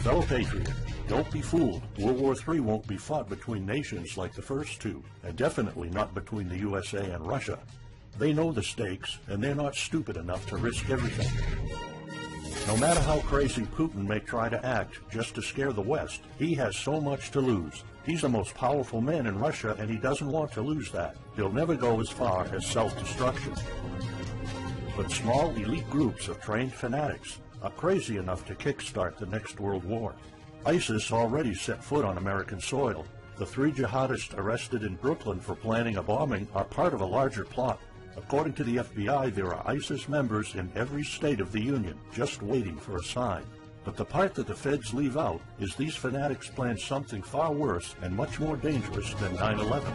Fellow patriot, don't be fooled. World War III won't be fought between nations like the first two, and definitely not between the USA and Russia. They know the stakes, and they're not stupid enough to risk everything. No matter how crazy Putin may try to act just to scare the West, he has so much to lose. He's the most powerful man in Russia, and he doesn't want to lose that. He'll never go as far as self-destruction. But small elite groups of trained fanatics are crazy enough to kickstart the next world war. ISIS already set foot on American soil. The 3 jihadists arrested in Brooklyn for planning a bombing are part of a larger plot. According to the FBI, there are ISIS members in every state of the Union, just waiting for a sign. But the part that the feds leave out is these fanatics plan something far worse and much more dangerous than 9/11.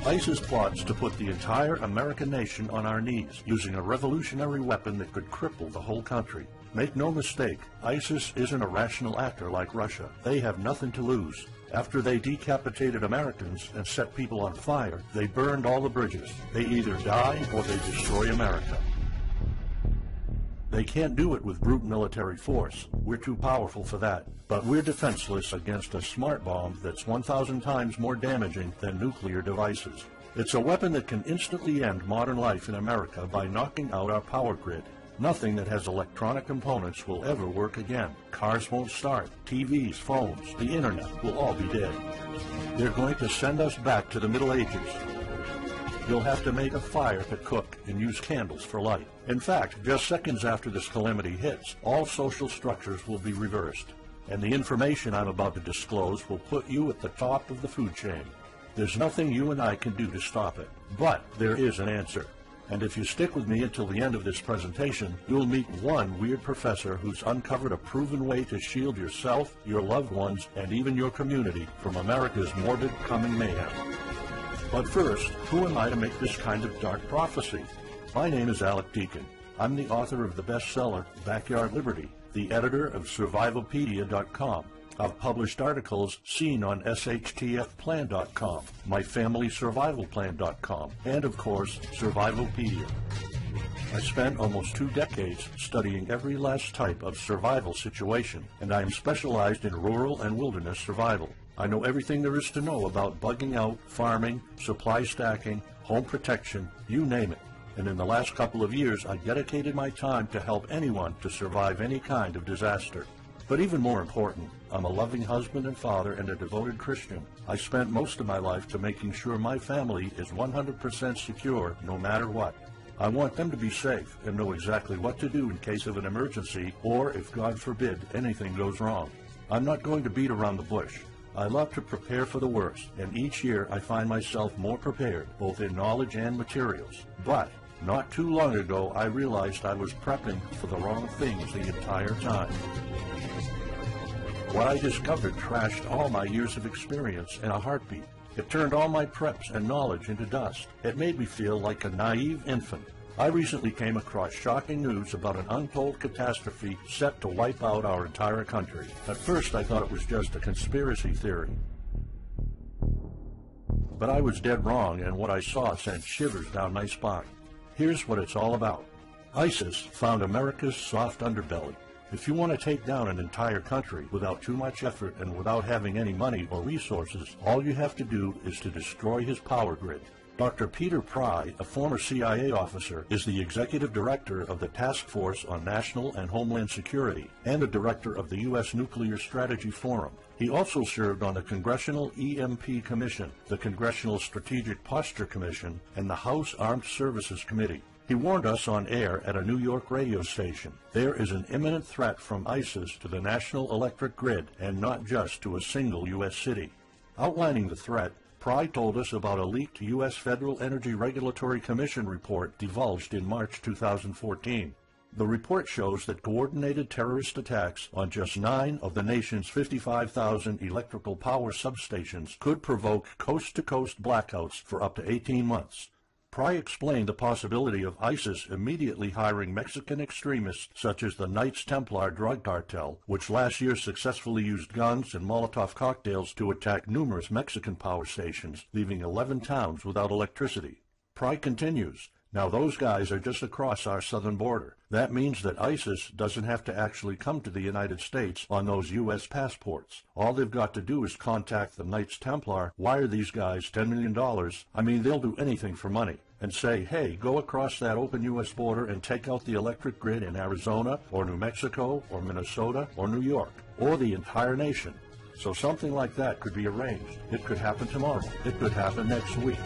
ISIS plots to put the entire American nation on our knees, using a revolutionary weapon that could cripple the whole country. Make no mistake, ISIS isn't a rational actor like Russia. They have nothing to lose. After they decapitated Americans and set people on fire, they burned all the bridges. They either die or they destroy America. They can't do it with brute military force. We're too powerful for that. But we're defenseless against a smart bomb that's 1,000 times more damaging than nuclear devices. It's a weapon that can instantly end modern life in America by knocking out our power grid. Nothing that has electronic components will ever work again. Cars won't start. TVs, phones, the internet will all be dead. They're going to send us back to the Middle Ages. You'll have to make a fire to cook and use candles for light. In fact, just seconds after this calamity hits, all social structures will be reversed. And the information I'm about to disclose will put you at the top of the food chain. There's nothing you and I can do to stop it. But there is an answer. And if you stick with me until the end of this presentation, you'll meet one weird professor who's uncovered a proven way to shield yourself, your loved ones, and even your community from America's morbid coming mayhem. But first, who am I to make this kind of dark prophecy? My name is Alec Deacon. I'm the author of the bestseller, Backyard Liberty, the editor of Survivalopedia.com. I've published articles seen on SHTFplan.com, MyFamilySurvivalPlan.com, and of course, Survivalopedia. I spent almost 2 decades studying every last type of survival situation, and I am specialized in rural and wilderness survival. I know everything there is to know about bugging out, farming, supply stacking, home protection, you name it. And in the last couple of years, I dedicated my time to help anyone to survive any kind of disaster. But even more important, I'm a loving husband and father and a devoted Christian. I spent most of my life to making sure my family is 100% secure no matter what. I want them to be safe and know exactly what to do in case of an emergency or, if God forbid, anything goes wrong. I'm not going to beat around the bush. I love to prepare for the worst, and each year I find myself more prepared, both in knowledge and materials. But not too long ago, I realized I was prepping for the wrong things the entire time. What I discovered trashed all my years of experience in a heartbeat. It turned all my preps and knowledge into dust. It made me feel like a naive infant. I recently came across shocking news about an untold catastrophe set to wipe out our entire country. At first, I thought it was just a conspiracy theory. But I was dead wrong, and what I saw sent shivers down my spine. Here's what it's all about. ISIS found America's soft underbelly. If you want to take down an entire country without too much effort and without having any money or resources, all you have to do is to destroy his power grid. Dr. Peter Pry, a former CIA officer, is the executive director of the Task Force on National and Homeland Security and the director of the U.S. Nuclear Strategy Forum. He also served on the Congressional EMP Commission, the Congressional Strategic Posture Commission, and the House Armed Services Committee. He warned us on air at a New York radio station. There is an imminent threat from ISIS to the national electric grid, and not just to a single U.S. city. Outlining the threat, Pry told us about a leaked U.S. Federal Energy Regulatory Commission report divulged in March 2014. The report shows that coordinated terrorist attacks on just 9 of the nation's 55,000 electrical power substations could provoke coast-to-coast blackouts for up to 18 months. Pry explained the possibility of ISIS immediately hiring Mexican extremists such as the Knights Templar drug cartel, which last year successfully used guns and Molotov cocktails to attack numerous Mexican power stations, leaving 11 towns without electricity. Pry continues, Now those guys are just across our southern border. That means that ISIS doesn't have to actually come to the United States on those U.S. passports. All they've got to do is contact the Knights Templar, wire these guys $10 million, I mean they'll do anything for money, and say, hey, go across that open U.S. border and take out the electric grid in Arizona or New Mexico or Minnesota or New York, or the entire nation. So something like that could be arranged. It could happen tomorrow. It could happen next week.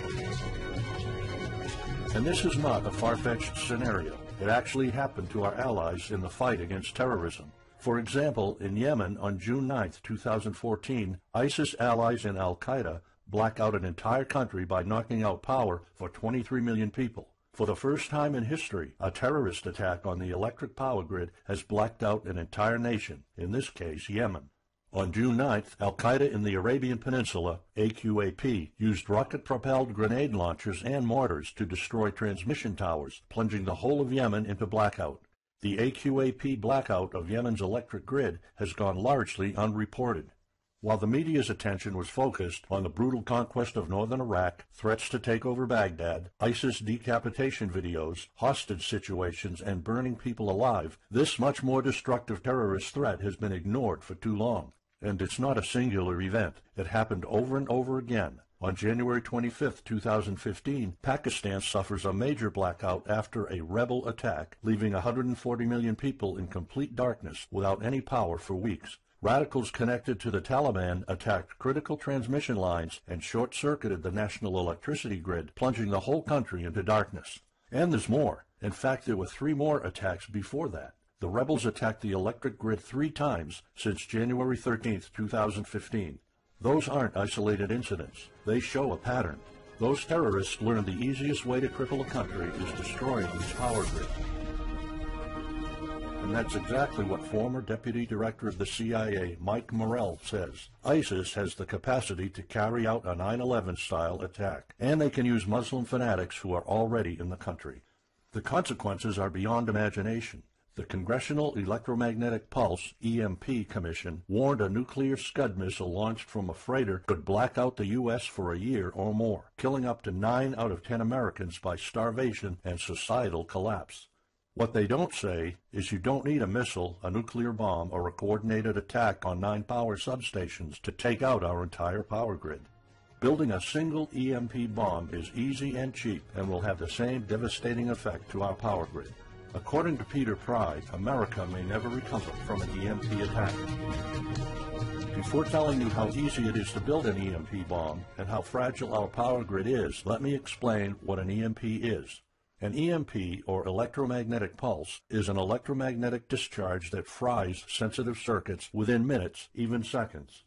And this is not a far-fetched scenario. It actually happened to our allies in the fight against terrorism. For example, in Yemen on June 9, 2014, ISIS allies in al-Qaeda black out an entire country by knocking out power for 23 million people. For the first time in history, a terrorist attack on the electric power grid has blacked out an entire nation, in this case Yemen. On June 9th, al-Qaeda in the Arabian Peninsula, AQAP, used rocket-propelled grenade launchers and mortars to destroy transmission towers, plunging the whole of Yemen into blackout. The AQAP blackout of Yemen's electric grid has gone largely unreported. While the media's attention was focused on the brutal conquest of northern Iraq, threats to take over Baghdad, ISIS decapitation videos, hostage situations, and burning people alive, this much more destructive terrorist threat has been ignored for too long. And it's not a singular event. It happened over and over again. On January 25, 2015, Pakistan suffers a major blackout after a rebel attack, leaving 140 million people in complete darkness without any power for weeks. Radicals connected to the Taliban attacked critical transmission lines and short-circuited the national electricity grid, plunging the whole country into darkness. And there's more. In fact, there were 3 more attacks before that. The rebels attacked the electric grid 3 times since January 13, 2015. Those aren't isolated incidents. They show a pattern. Those terrorists learned the easiest way to cripple a country is destroying its power grid. And that's exactly what former Deputy Director of the CIA, Mike Morrell, says. ISIS has the capacity to carry out a 9/11-style attack, and they can use Muslim fanatics who are already in the country. The consequences are beyond imagination. The Congressional Electromagnetic Pulse, EMP, Commission warned a nuclear Scud missile launched from a freighter could black out the U.S. for a year or more, killing up to 9 out of 10 Americans by starvation and societal collapse. What they don't say is you don't need a missile, a nuclear bomb, or a coordinated attack on 9 power substations to take out our entire power grid. Building a single EMP bomb is easy and cheap and will have the same devastating effect to our power grid. According to Peter Pry, America may never recover from an EMP attack. Before telling you how easy it is to build an EMP bomb and how fragile our power grid is, let me explain what an EMP is. An EMP, or electromagnetic pulse, is an electromagnetic discharge that fries sensitive circuits within minutes, even seconds.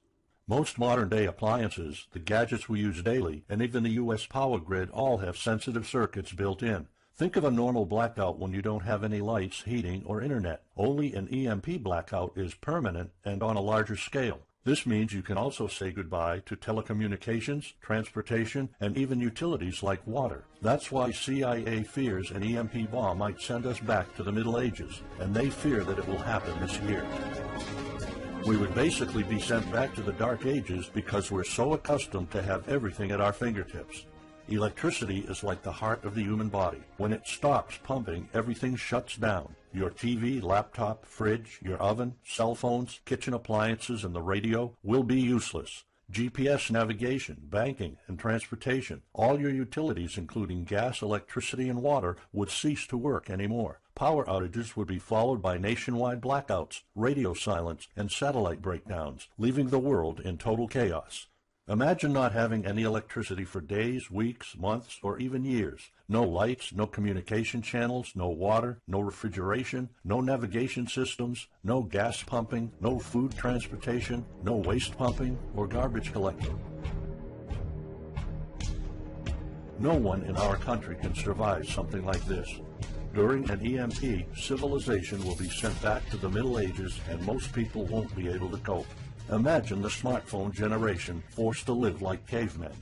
Most modern-day appliances, the gadgets we use daily, and even the U.S. power grid all have sensitive circuits built in. Think of a normal blackout when you don't have any lights, heating, or internet. Only an EMP blackout is permanent and on a larger scale. This means you can also say goodbye to telecommunications, transportation, and even utilities like water. That's why CIA fears an EMP bomb might send us back to the Middle Ages, and they fear that it will happen this year. We would basically be sent back to the Dark Ages because we're so accustomed to have everything at our fingertips. Electricity is like the heart of the human body. When it stops pumping, everything shuts down. Your TV, laptop, fridge, your oven, cell phones, kitchen appliances, and the radio will be useless. GPS navigation, banking, and transportation, all your utilities, including gas, electricity, and water, would cease to work anymore. Power outages would be followed by nationwide blackouts, radio silence, and satellite breakdowns, leaving the world in total chaos. Imagine not having any electricity for days, weeks, months, or even years. No lights, no communication channels, no water, no refrigeration, no navigation systems, no gas pumping, no food transportation, no waste pumping, or garbage collecting. No one in our country can survive something like this. During an EMP, civilization will be sent back to the Middle Ages and most people won't be able to cope. Imagine the smartphone generation forced to live like cavemen.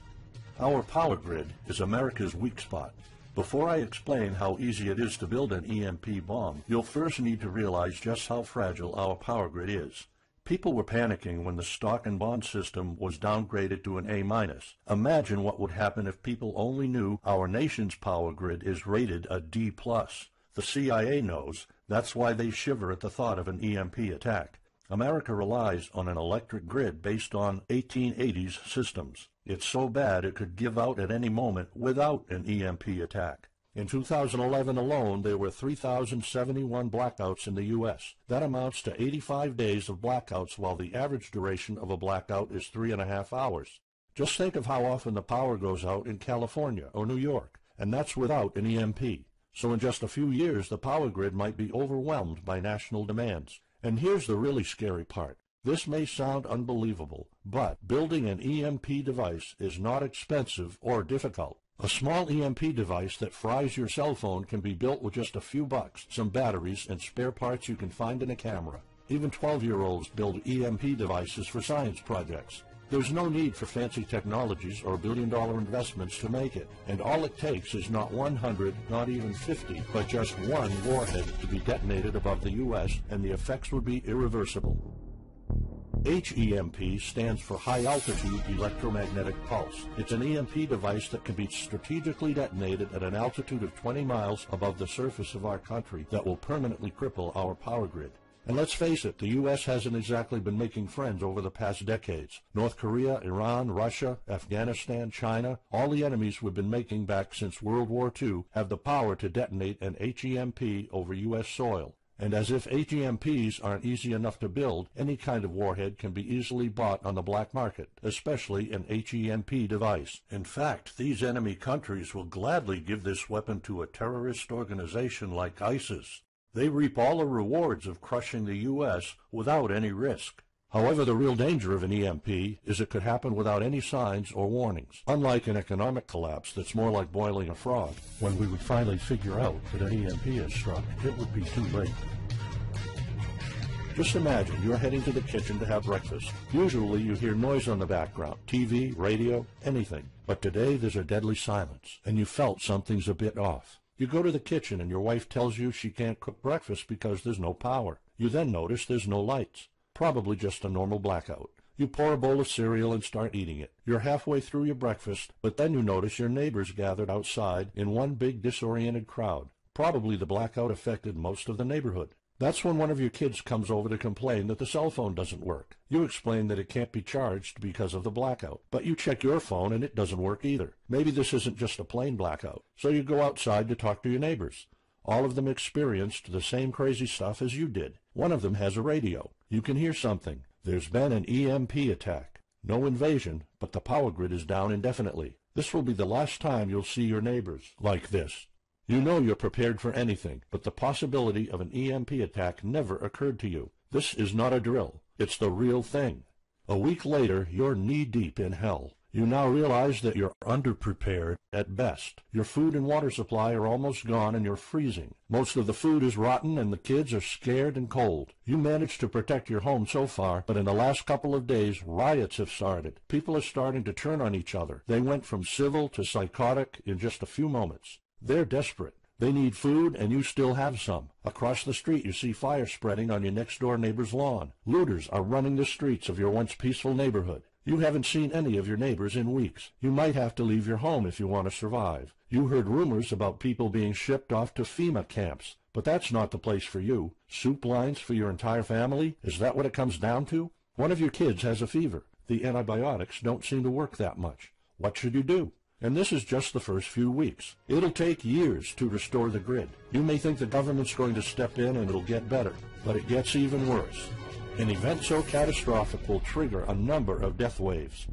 Our power grid is America's weak spot. Before I explain how easy it is to build an EMP bomb, you'll first need to realize just how fragile our power grid is. People were panicking when the stock and bond system was downgraded to an A-. Imagine what would happen if people only knew our nation's power grid is rated a D+. The CIA knows. That's why they shiver at the thought of an EMP attack. America relies on an electric grid based on 1880s systems. It's so bad it could give out at any moment without an EMP attack. In 2011 alone, there were 3,071 blackouts in the U.S. That amounts to 85 days of blackouts, while the average duration of a blackout is 3.5 hours. Just think of how often the power goes out in California or New York, and that's without an EMP. So in just a few years, the power grid might be overwhelmed by national demands. And here's the really scary part. This may sound unbelievable, but building an EMP device is not expensive or difficult. A small EMP device that fries your cell phone can be built with just a few bucks, some batteries, and spare parts you can find in a camera. Even 12-year-olds build EMP devices for science projects. There's no need for fancy technologies or billion-dollar investments to make it, and all it takes is not 100, not even 50, but just one warhead to be detonated above the U.S., and the effects would be irreversible. HEMP stands for High Altitude Electromagnetic Pulse. It's an EMP device that can be strategically detonated at an altitude of 20 miles above the surface of our country that will permanently cripple our power grid. And let's face it, the U.S. hasn't exactly been making friends over the past decades. North Korea, Iran, Russia, Afghanistan, China, all the enemies we've been making back since World War II have the power to detonate an HEMP over U.S. soil. And as if HEMPs aren't easy enough to build, any kind of warhead can be easily bought on the black market, especially an HEMP device. In fact, these enemy countries will gladly give this weapon to a terrorist organization like ISIS. They reap all the rewards of crushing the U.S. without any risk. However, the real danger of an EMP is it could happen without any signs or warnings. Unlike an economic collapse that's more like boiling a frog, when we would finally figure out that an EMP has struck, it would be too late. Just imagine you're heading to the kitchen to have breakfast. Usually you hear noise on the background, TV, radio, anything. But today there's a deadly silence, and you felt something's a bit off. You go to the kitchen and your wife tells you she can't cook breakfast because there's no power. You then notice there's no lights. Probably just a normal blackout. You pour a bowl of cereal and start eating it. You're halfway through your breakfast, but then you notice your neighbors gathered outside in one big disoriented crowd. Probably the blackout affected most of the neighborhood. That's when one of your kids comes over to complain that the cell phone doesn't work. You explain that it can't be charged because of the blackout, but you check your phone and it doesn't work either. Maybe this isn't just a plain blackout, so you go outside to talk to your neighbors. All of them experienced the same crazy stuff as you did. One of them has a radio. You can hear something. There's been an EMP attack. No invasion, but the power grid is down indefinitely. This will be the last time you'll see your neighbors like this. You know you're prepared for anything, but the possibility of an EMP attack never occurred to you. This is not a drill. It's the real thing. A week later, you're knee-deep in hell. You now realize that you're underprepared at best. Your food and water supply are almost gone and you're freezing. Most of the food is rotten and the kids are scared and cold. You managed to protect your home so far, but in the last couple of days, riots have started. People are starting to turn on each other. They went from civil to psychotic in just a few moments. They're desperate. They need food, and you still have some. Across the street, you see fire spreading on your next-door neighbor's lawn. Looters are running the streets of your once peaceful neighborhood. You haven't seen any of your neighbors in weeks. You might have to leave your home if you want to survive. You heard rumors about people being shipped off to FEMA camps, but that's not the place for you. Soup lines for your entire family? Is that what it comes down to? One of your kids has a fever. The antibiotics don't seem to work that much. What should you do? And this is just the first few weeks. It'll take years to restore the grid. You may think the government's going to step in and it'll get better, but it gets even worse. An event so catastrophic will trigger a number of death waves.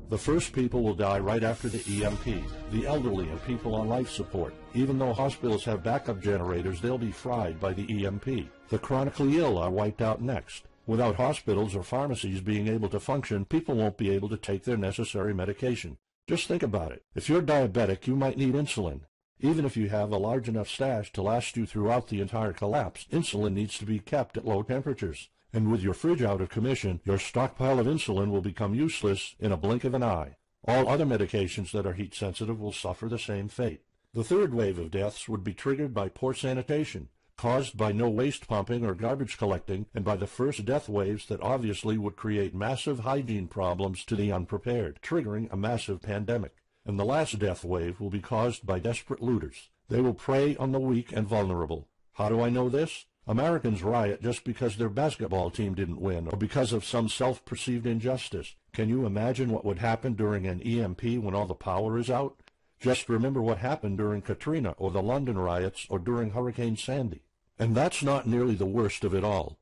The first people will die right after the EMP, the elderly and people on life support. Even though hospitals have backup generators, they'll be fried by the EMP. The chronically ill are wiped out next. Without hospitals or pharmacies being able to function, people won't be able to take their necessary medication. Just think about it. If you're diabetic, you might need insulin. Even if you have a large enough stash to last you throughout the entire collapse, insulin needs to be kept at low temperatures. And with your fridge out of commission, your stockpile of insulin will become useless in a blink of an eye. All other medications that are heat sensitive will suffer the same fate. The third wave of deaths would be triggered by poor sanitation. caused by no waste pumping or garbage collecting, and by the first death waves that obviously would create massive hygiene problems to the unprepared, triggering a massive pandemic. And the last death wave will be caused by desperate looters. They will prey on the weak and vulnerable. How do I know this? Americans riot just because their basketball team didn't win, or because of some self-perceived injustice. Can you imagine what would happen during an EMP when all the power is out? Just remember what happened during Katrina, or the London riots, or during Hurricane Sandy. And that's not nearly the worst of it all.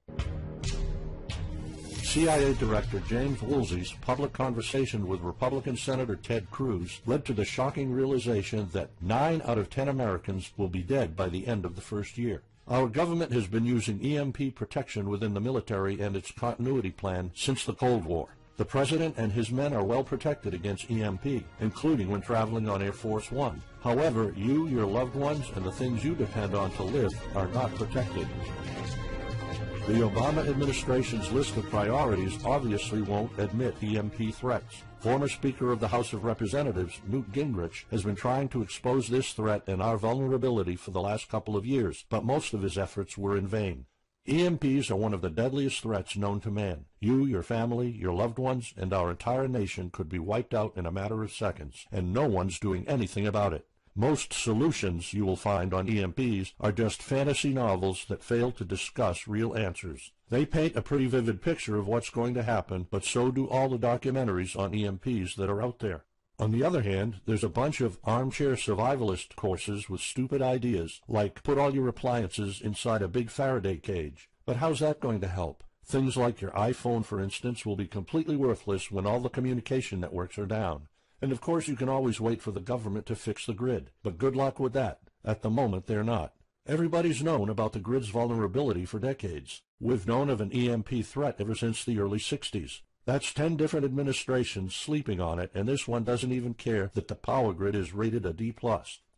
CIA Director James Woolsey's public conversation with Republican Senator Ted Cruz led to the shocking realization that 9 out of 10 Americans will be dead by the end of the first year. Our government has been using EMP protection within the military and its continuity plan since the Cold War. The President and his men are well protected against EMP, including when traveling on Air Force One. However, you, your loved ones, and the things you depend on to live are not protected. The Obama administration's list of priorities obviously won't admit EMP threats. Former Speaker of the House of Representatives, Newt Gingrich, has been trying to expose this threat and our vulnerability for the last couple of years, but most of his efforts were in vain. EMPs are one of the deadliest threats known to man. You, your family, your loved ones, and our entire nation could be wiped out in a matter of seconds, and no one's doing anything about it. Most solutions you will find on EMPs are just fantasy novels that fail to discuss real answers. They paint a pretty vivid picture of what's going to happen, but so do all the documentaries on EMPs that are out there. On the other hand, there's a bunch of armchair survivalist courses with stupid ideas, like put all your appliances inside a big Faraday cage. But how's that going to help? Things like your iPhone, for instance, will be completely worthless when all the communication networks are down. And of course you can always wait for the government to fix the grid, but good luck with that. At the moment they're not. Everybody's known about the grid's vulnerability for decades. We've known of an EMP threat ever since the early 60s. That's 10 different administrations sleeping on it, and this one doesn't even care that the power grid is rated a D+.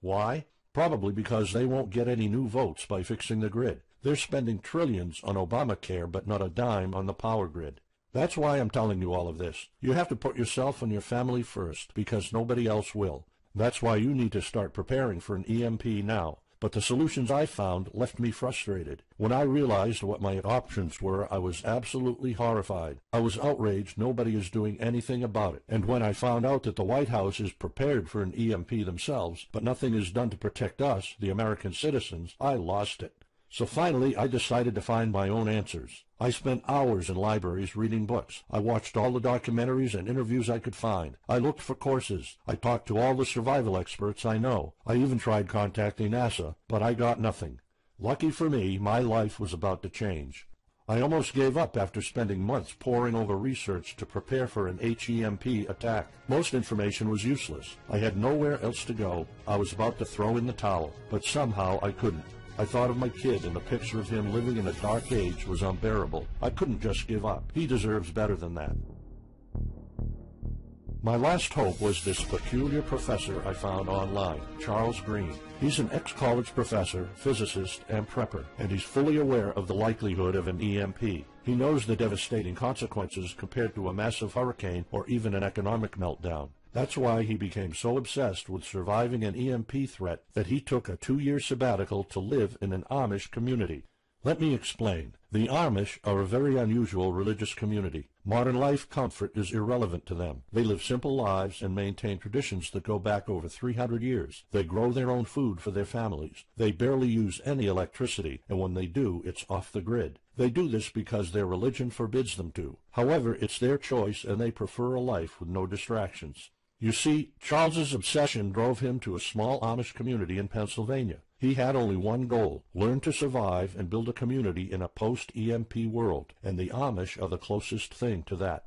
Why? Probably because they won't get any new votes by fixing the grid. They're spending trillions on Obamacare, but not a dime on the power grid. That's why I'm telling you all of this. You have to put yourself and your family first, because nobody else will. That's why you need to start preparing for an EMP now. But the solutions I found left me frustrated. When I realized what my options were, I was absolutely horrified. I was outraged nobody is doing anything about it. And when I found out that the White House is prepared for an EMP themselves, but nothing is done to protect us, the American citizens, I lost it. So finally, I decided to find my own answers. I spent hours in libraries reading books. I watched all the documentaries and interviews I could find. I looked for courses. I talked to all the survival experts I know. I even tried contacting NASA, but I got nothing. Lucky for me, my life was about to change. I almost gave up after spending months poring over research to prepare for an HEMP attack. Most information was useless. I had nowhere else to go. I was about to throw in the towel, but somehow I couldn't. I thought of my kid, and the picture of him living in a dark age was unbearable. I couldn't just give up. He deserves better than that. My last hope was this peculiar professor I found online, Charles Green. He's an ex-college professor, physicist, and prepper, and he's fully aware of the likelihood of an EMP. He knows the devastating consequences compared to a massive hurricane or even an economic meltdown. That's why he became so obsessed with surviving an EMP threat that he took a 2-year sabbatical to live in an Amish community. Let me explain. The Amish are a very unusual religious community. Modern life comfort is irrelevant to them. They live simple lives and maintain traditions that go back over 300 years. They grow their own food for their families. They barely use any electricity, and when they do, it's off the grid. They do this because their religion forbids them to. However, it's their choice, and they prefer a life with no distractions. You see, Charles's obsession drove him to a small Amish community in Pennsylvania. He had only one goal: learn to survive and build a community in a post-EMP world, and the Amish are the closest thing to that.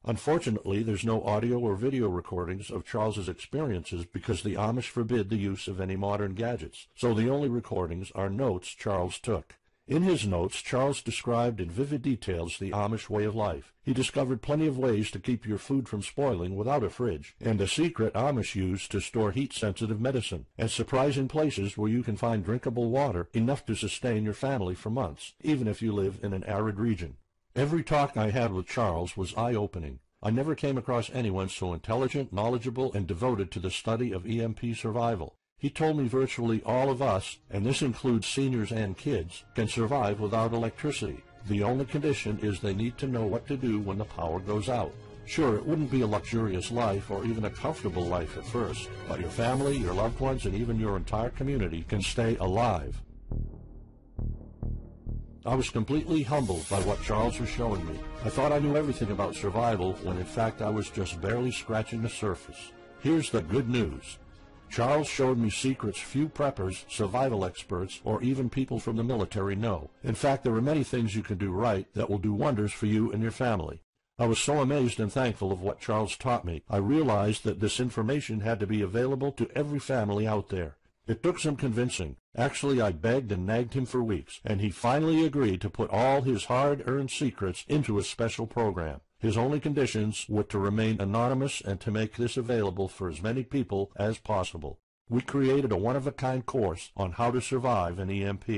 Unfortunately, there's no audio or video recordings of Charles's experiences because the Amish forbid the use of any modern gadgets, so the only recordings are notes Charles took. In his notes, Charles described in vivid details the Amish way of life. He discovered plenty of ways to keep your food from spoiling without a fridge, and a secret Amish use to store heat-sensitive medicine, and surprising places where you can find drinkable water enough to sustain your family for months, even if you live in an arid region. Every talk I had with Charles was eye-opening. I never came across anyone so intelligent, knowledgeable, and devoted to the study of EMP survival. He told me virtually all of us, and this includes seniors and kids, can survive without electricity. The only condition is they need to know what to do when the power goes out. Sure, it wouldn't be a luxurious life or even a comfortable life at first, but your family, your loved ones, and even your entire community can stay alive. I was completely humbled by what Charles was showing me. I thought I knew everything about survival when in fact I was just barely scratching the surface. Here's the good news. Charles showed me secrets few preppers, survival experts, or even people from the military know. In fact, there are many things you can do right that will do wonders for you and your family. I was so amazed and thankful of what Charles taught me. I realized that this information had to be available to every family out there. It took some convincing. Actually, I begged and nagged him for weeks, and he finally agreed to put all his hard-earned secrets into a special program. His only conditions were to remain anonymous and to make this available for as many people as possible. We created a one-of-a-kind course on how to survive an EMP.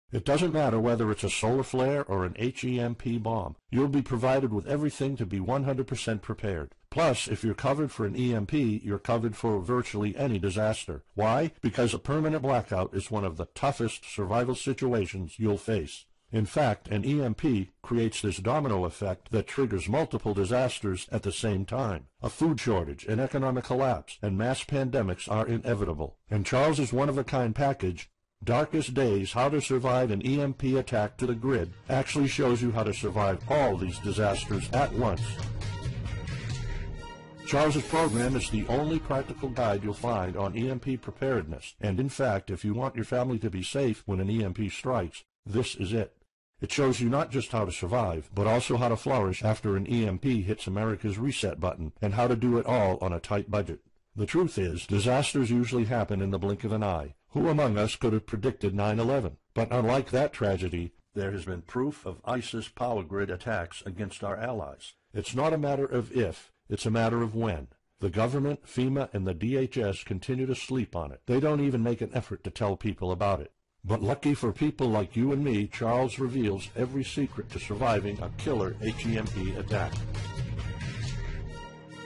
It doesn't matter whether it's a solar flare or an HEMP bomb. You'll be provided with everything to be 100% prepared. Plus, if you're covered for an EMP, you're covered for virtually any disaster. Why? Because a permanent blackout is one of the toughest survival situations you'll face. In fact, an EMP creates this domino effect that triggers multiple disasters at the same time. A food shortage, an economic collapse, and mass pandemics are inevitable. And Charles's one-of-a-kind package, Darkest Days, How to Survive an EMP Attack to the Grid, actually shows you how to survive all these disasters at once. Charles's program is the only practical guide you'll find on EMP preparedness, and in fact, if you want your family to be safe when an EMP strikes, this is it. It shows you not just how to survive, but also how to flourish after an EMP hits America's reset button, and how to do it all on a tight budget. The truth is, disasters usually happen in the blink of an eye. Who among us could have predicted 9/11? But unlike that tragedy, there has been proof of ISIS power grid attacks against our allies. It's not a matter of if, it's a matter of when. The government, FEMA, and the DHS continue to sleep on it. They don't even make an effort to tell people about it. But lucky for people like you and me, Charles reveals every secret to surviving a killer HEMP attack.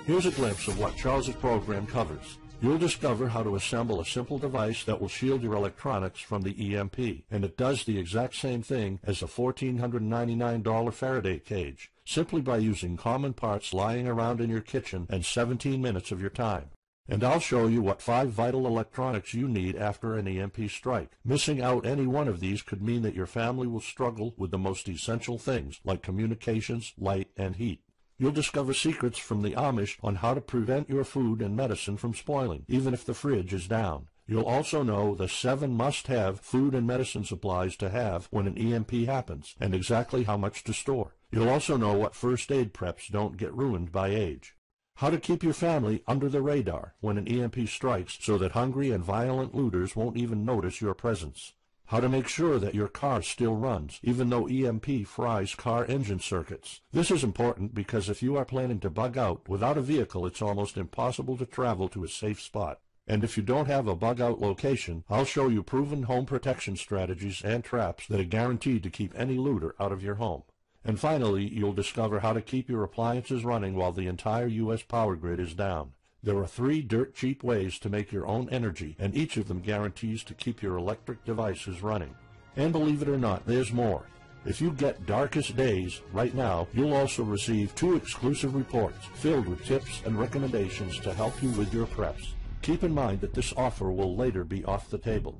Here's a glimpse of what Charles's program covers. You'll discover how to assemble a simple device that will shield your electronics from the EMP, and it does the exact same thing as a $1,499 Faraday cage, simply by using common parts lying around in your kitchen and 17 minutes of your time. And I'll show you what 5 vital electronics you need after an EMP strike. Missing out any one of these could mean that your family will struggle with the most essential things like communications, light, and heat. You'll discover secrets from the Amish on how to prevent your food and medicine from spoiling, even if the fridge is down. You'll also know the 7 must-have food and medicine supplies to have when an EMP happens, and exactly how much to store. You'll also know what first aid preps don't get ruined by age. How to keep your family under the radar when an EMP strikes so that hungry and violent looters won't even notice your presence. How to make sure that your car still runs, even though EMP fries car engine circuits. This is important because if you are planning to bug out, without a vehicle it's almost impossible to travel to a safe spot. And if you don't have a bug-out location, I'll show you proven home protection strategies and traps that are guaranteed to keep any looter out of your home. And finally, you'll discover how to keep your appliances running while the entire U.S. power grid is down. There are 3 dirt-cheap ways to make your own energy, and each of them guarantees to keep your electric devices running. And believe it or not, there's more. If you get Darkest Days right now, you'll also receive 2 exclusive reports filled with tips and recommendations to help you with your preps. Keep in mind that this offer will later be off the table.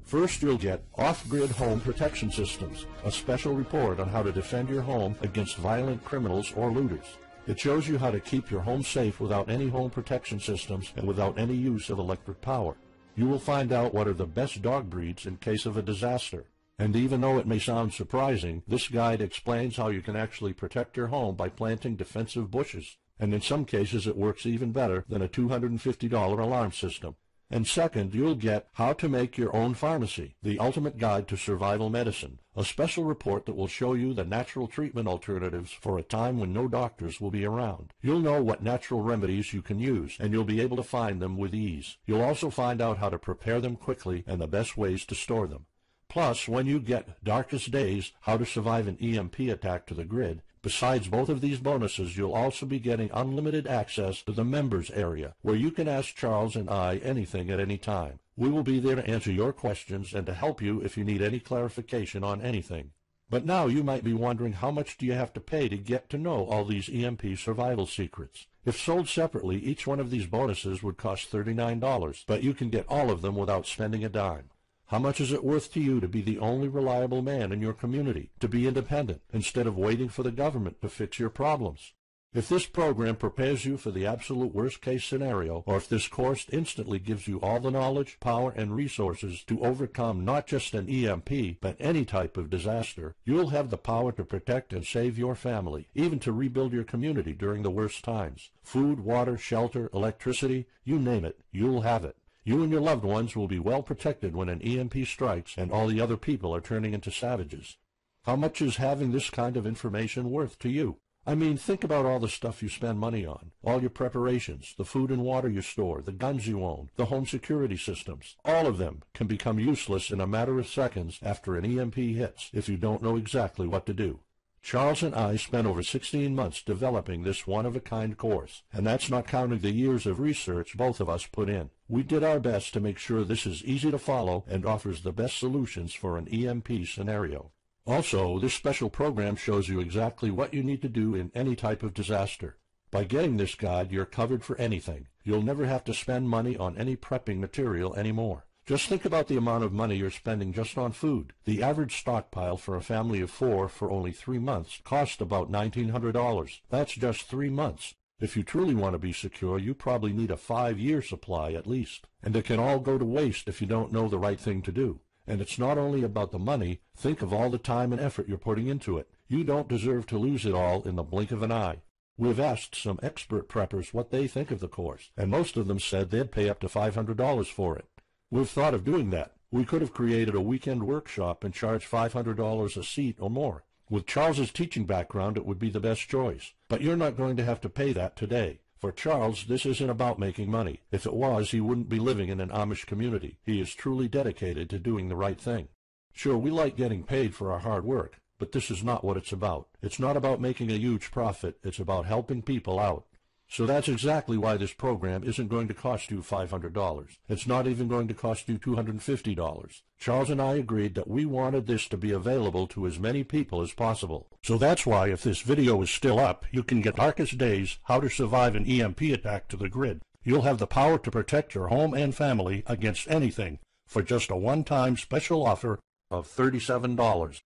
First, you'll get Off-Grid Home Protection Systems, a special report on how to defend your home against violent criminals or looters. It shows you how to keep your home safe without any home protection systems and without any use of electric power. You will find out what are the best dog breeds in case of a disaster. And even though it may sound surprising, this guide explains how you can actually protect your home by planting defensive bushes. And in some cases it works even better than a $250 alarm system. And second, you'll get How to Make Your Own Pharmacy, the ultimate guide to survival medicine, a special report that will show you the natural treatment alternatives for a time when no doctors will be around. You'll know what natural remedies you can use, and you'll be able to find them with ease. You'll also find out how to prepare them quickly and the best ways to store them. Plus, when you get Darkest Days, How to Survive an EMP Attack to the Grid, Besides both of these bonuses, you'll also be getting unlimited access to the members area, where you can ask Charles and I anything at any time. We will be there to answer your questions and to help you if you need any clarification on anything. But now you might be wondering, how much do you have to pay to get to know all these EMP survival secrets? If sold separately, each one of these bonuses would cost $39, but you can get all of them without spending a dime. How much is it worth to you to be the only reliable man in your community, to be independent, instead of waiting for the government to fix your problems? If this program prepares you for the absolute worst-case scenario, or if this course instantly gives you all the knowledge, power, and resources to overcome not just an EMP, but any type of disaster, you'll have the power to protect and save your family, even to rebuild your community during the worst times. Food, water, shelter, electricity, you name it, you'll have it. You and your loved ones will be well protected when an EMP strikes and all the other people are turning into savages. How much is having this kind of information worth to you? I mean, think about all the stuff you spend money on, all your preparations, the food and water you store, the guns you own, the home security systems. All of them can become useless in a matter of seconds after an EMP hits if you don't know exactly what to do. Charles and I spent over 16 months developing this one-of-a-kind course, and that's not counting the years of research both of us put in. We did our best to make sure this is easy to follow and offers the best solutions for an EMP scenario. Also, this special program shows you exactly what you need to do in any type of disaster. By getting this guide, you're covered for anything. You'll never have to spend money on any prepping material anymore. Just think about the amount of money you're spending just on food. The average stockpile for a family of 4 for only 3 months costs about $1,900. That's just 3 months. If you truly want to be secure, you probably need a 5-year supply at least. And it can all go to waste if you don't know the right thing to do. And it's not only about the money. Think of all the time and effort you're putting into it. You don't deserve to lose it all in the blink of an eye. We've asked some expert preppers what they think of the course, and most of them said they'd pay up to $500 for it. We've thought of doing that. We could have created a weekend workshop and charged $500 a seat or more. With Charles's teaching background, it would be the best choice. But you're not going to have to pay that today. For Charles, this isn't about making money. If it was, he wouldn't be living in an Amish community. He is truly dedicated to doing the right thing. Sure, we like getting paid for our hard work, but this is not what it's about. It's not about making a huge profit. It's about helping people out. So that's exactly why this program isn't going to cost you $500. It's not even going to cost you $250. Charles and I agreed that we wanted this to be available to as many people as possible. So that's why, if this video is still up, you can get Darkest Days, How to Survive an EMP Attack to the grid. You'll have the power to protect your home and family against anything for just a one-time special offer of $37.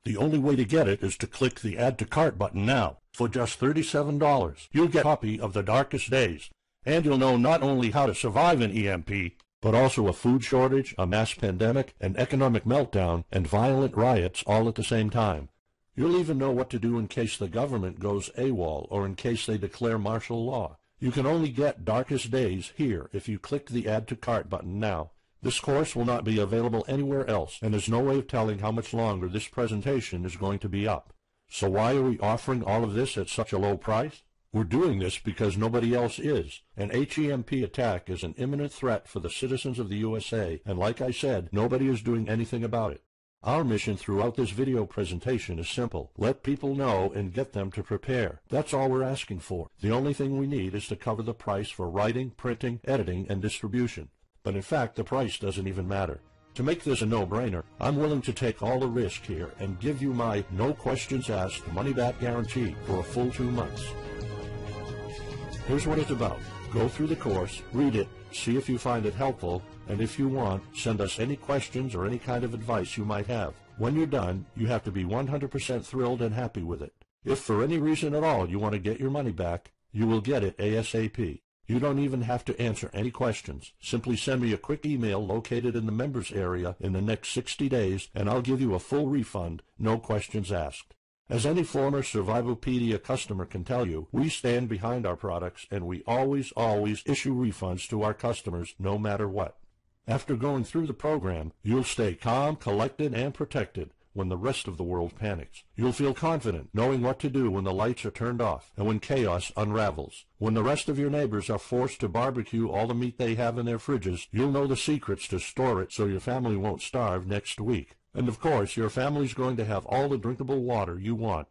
The only way to get it is to click the Add to Cart button now. For just $37, you'll get a copy of The Darkest Days, and you'll know not only how to survive an EMP, but also a food shortage, a mass pandemic, an economic meltdown, and violent riots all at the same time. You'll even know what to do in case the government goes AWOL or in case they declare martial law. You can only get Darkest Days here if you click the Add to Cart button now. This course will not be available anywhere else, and there's no way of telling how much longer this presentation is going to be up. So why are we offering all of this at such a low price? We're doing this because nobody else is. An HEMP attack is an imminent threat for the citizens of the USA, and like I said, nobody is doing anything about it. Our mission throughout this video presentation is simple. Let people know and get them to prepare. That's all we're asking for. The only thing we need is to cover the price for writing, printing, editing, and distribution. But in fact, the price doesn't even matter. To make this a no-brainer, I'm willing to take all the risk here and give you my no questions asked money-back guarantee for a full 2 months. Here's what it's about. Go through the course, read it, see if you find it helpful, and if you want, send us any questions or any kind of advice you might have. When you're done, you have to be 100% thrilled and happy with it. If for any reason at all you want to get your money back, you will get it ASAP. You don't even have to answer any questions. Simply send me a quick email located in the members area in the next 60 days, and I'll give you a full refund, no questions asked. As any former Survivalpedia customer can tell you, we stand behind our products, and we always issue refunds to our customers no matter what. After going through the program, you'll stay calm, collected, and protected when the rest of the world panics. You'll feel confident knowing what to do when the lights are turned off and when chaos unravels. When the rest of your neighbors are forced to barbecue all the meat they have in their fridges, you'll know the secrets to store it so your family won't starve next week. And of course, your family's going to have all the drinkable water you want.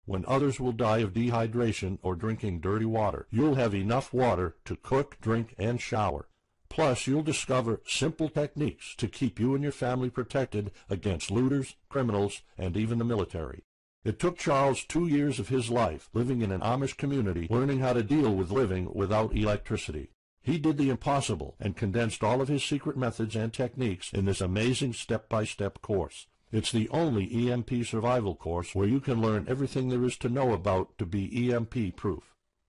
When others will die of dehydration or drinking dirty water, you'll have enough water to cook, drink, and shower. Plus, you'll discover simple techniques to keep you and your family protected against looters, criminals, and even the military. It took Charles 2 years of his life living in an Amish community learning how to deal with living without electricity. He did the impossible and condensed all of his secret methods and techniques in this amazing step-by-step course. It's the only EMP survival course where you can learn everything there is to know about to be EMP-proof.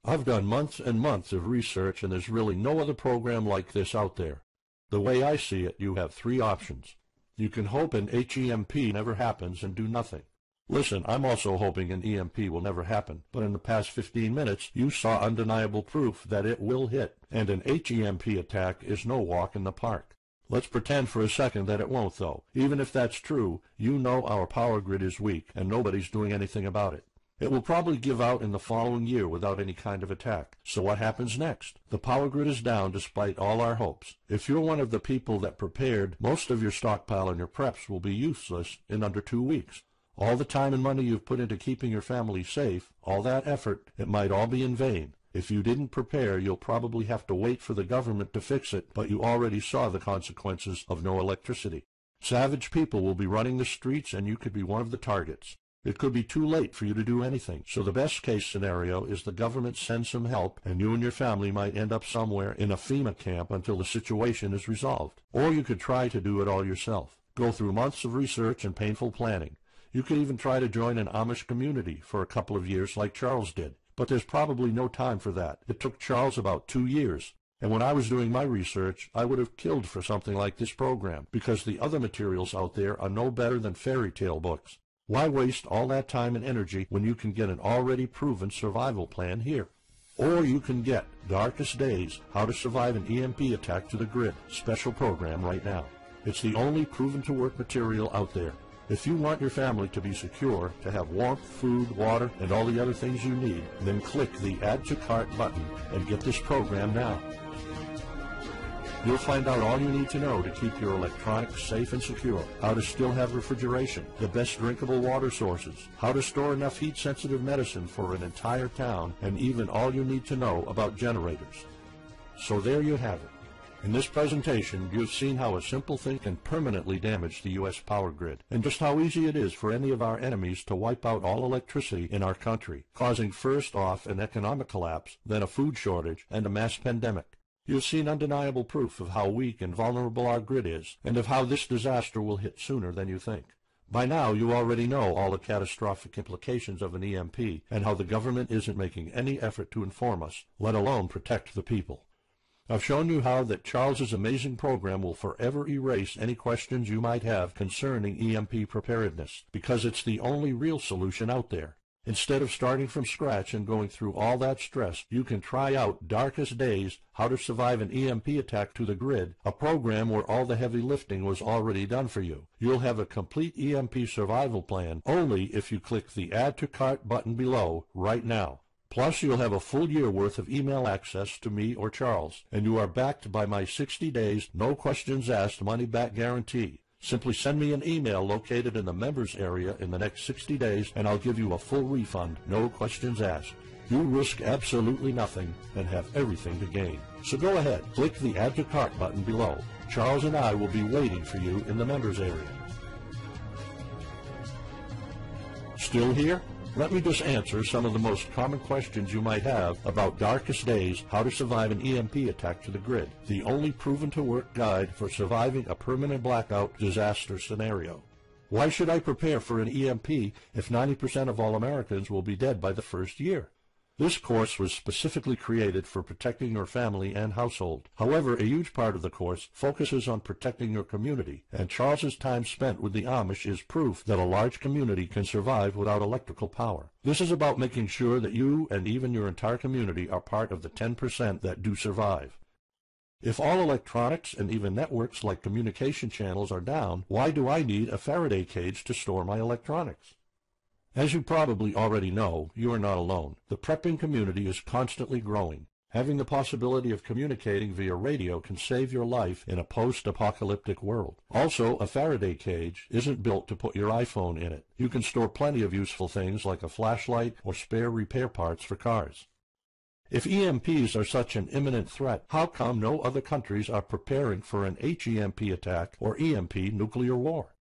I've done months and months of research, and there's really no other program like this out there. The way I see it, you have 3 options. You can hope an HEMP never happens and do nothing. Listen, I'm also hoping an EMP will never happen, but in the past 15 minutes, you saw undeniable proof that it will hit, and an HEMP attack is no walk in the park. Let's pretend for a second that it won't, though. Even if that's true, you know our power grid is weak, and nobody's doing anything about it. It will probably give out in the following year without any kind of attack. So what happens next? The power grid is down despite all our hopes. If you're one of the people that prepared, most of your stockpile and your preps will be useless in under 2 weeks. All the time and money you've put into keeping your family safe, all that effort, it might all be in vain. If you didn't prepare, you'll probably have to wait for the government to fix it, but you already saw the consequences of no electricity. Savage people will be running the streets, and you could be one of the targets. It could be too late for you to do anything, so the best-case scenario is the government sends some help, and you and your family might end up somewhere in a FEMA camp until the situation is resolved. Or you could try to do it all yourself. Go through months of research and painful planning. You could even try to join an Amish community for a couple of years like Charles did. But there's probably no time for that. It took Charles about 2 years. And when I was doing my research, I would have killed for something like this program, because the other materials out there are no better than fairy tale books. Why waste all that time and energy when you can get an already proven survival plan here? Or you can get Darkest Days, How to Survive an EMP Attack to the Grid, special program right now. It's the only proven-to-work material out there. If you want your family to be secure, to have warmth, food, water, and all the other things you need, then click the Add to Cart button and get this program now. You'll find out all you need to know to keep your electronics safe and secure, how to still have refrigeration, the best drinkable water sources, how to store enough heat-sensitive medicine for an entire town, and even all you need to know about generators. So there you have it. In this presentation, you've seen how a simple thing can permanently damage the U.S. power grid, and just how easy it is for any of our enemies to wipe out all electricity in our country, causing first off an economic collapse, then a food shortage, and a mass pandemic. You've seen undeniable proof of how weak and vulnerable our grid is, and of how this disaster will hit sooner than you think. By now, you already know all the catastrophic implications of an EMP, and how the government isn't making any effort to inform us, let alone protect the people. I've shown you how that Charles's amazing program will forever erase any questions you might have concerning EMP preparedness, because it's the only real solution out there. Instead of starting from scratch and going through all that stress, you can try out Darkest Days, How to Survive an EMP Attack to the Grid, a program where all the heavy lifting was already done for you. You'll have a complete EMP survival plan only if you click the Add to Cart button below right now. Plus, you'll have a full year worth of email access to me or Charles, and you are backed by my 60 days, no questions asked money-back guarantee. Simply send me an email located in the members area in the next 60 days, and I'll give you a full refund, no questions asked. You risk absolutely nothing and have everything to gain. So go ahead, click the Add to Cart button below. Charles and I will be waiting for you in the members area. Still here? Let me just answer some of the most common questions you might have about Darkest Days, How to Survive an EMP Attack to the Grid, the only proven-to-work guide for surviving a permanent blackout disaster scenario. Why should I prepare for an EMP if 90% of all Americans will be dead by the first year? This course was specifically created for protecting your family and household. However, a huge part of the course focuses on protecting your community, and Charles's time spent with the Amish is proof that a large community can survive without electrical power. This is about making sure that you and even your entire community are part of the 10% that do survive. If all electronics and even networks like communication channels are down, why do I need a Faraday cage to store my electronics? As you probably already know, you are not alone. The prepping community is constantly growing. Having the possibility of communicating via radio can save your life in a post-apocalyptic world. Also, a Faraday cage isn't built to put your iPhone in it. You can store plenty of useful things like a flashlight or spare repair parts for cars. If EMPs are such an imminent threat, how come no other countries are preparing for an HEMP attack or EMP nuclear war?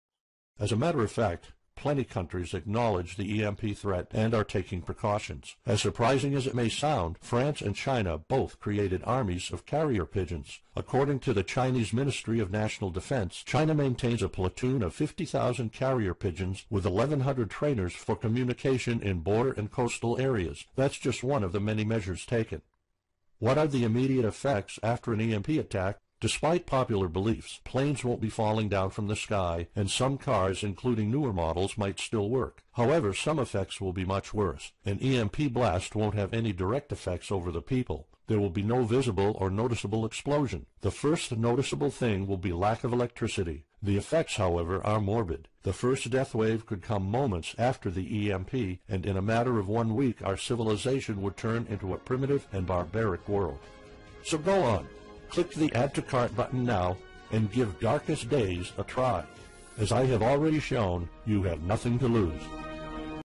As a matter of fact, plenty countries acknowledge the EMP threat and are taking precautions. As surprising as it may sound, France and China both created armies of carrier pigeons. According to the Chinese Ministry of National Defense, China maintains a platoon of 50,000 carrier pigeons with 1,100 trainers for communication in border and coastal areas. That's just one of the many measures taken. What are the immediate effects after an EMP attack? Despite popular beliefs, planes won't be falling down from the sky, and some cars, including newer models, might still work. However, some effects will be much worse. An EMP blast won't have any direct effects over the people. There will be no visible or noticeable explosion. The first noticeable thing will be lack of electricity. The effects, however, are morbid. The first death wave could come moments after the EMP, and in a matter of 1 week our civilization would turn into a primitive and barbaric world. So go on. Click the Add to Cart button now and give Darkest Days a try. As I have already shown, you have nothing to lose.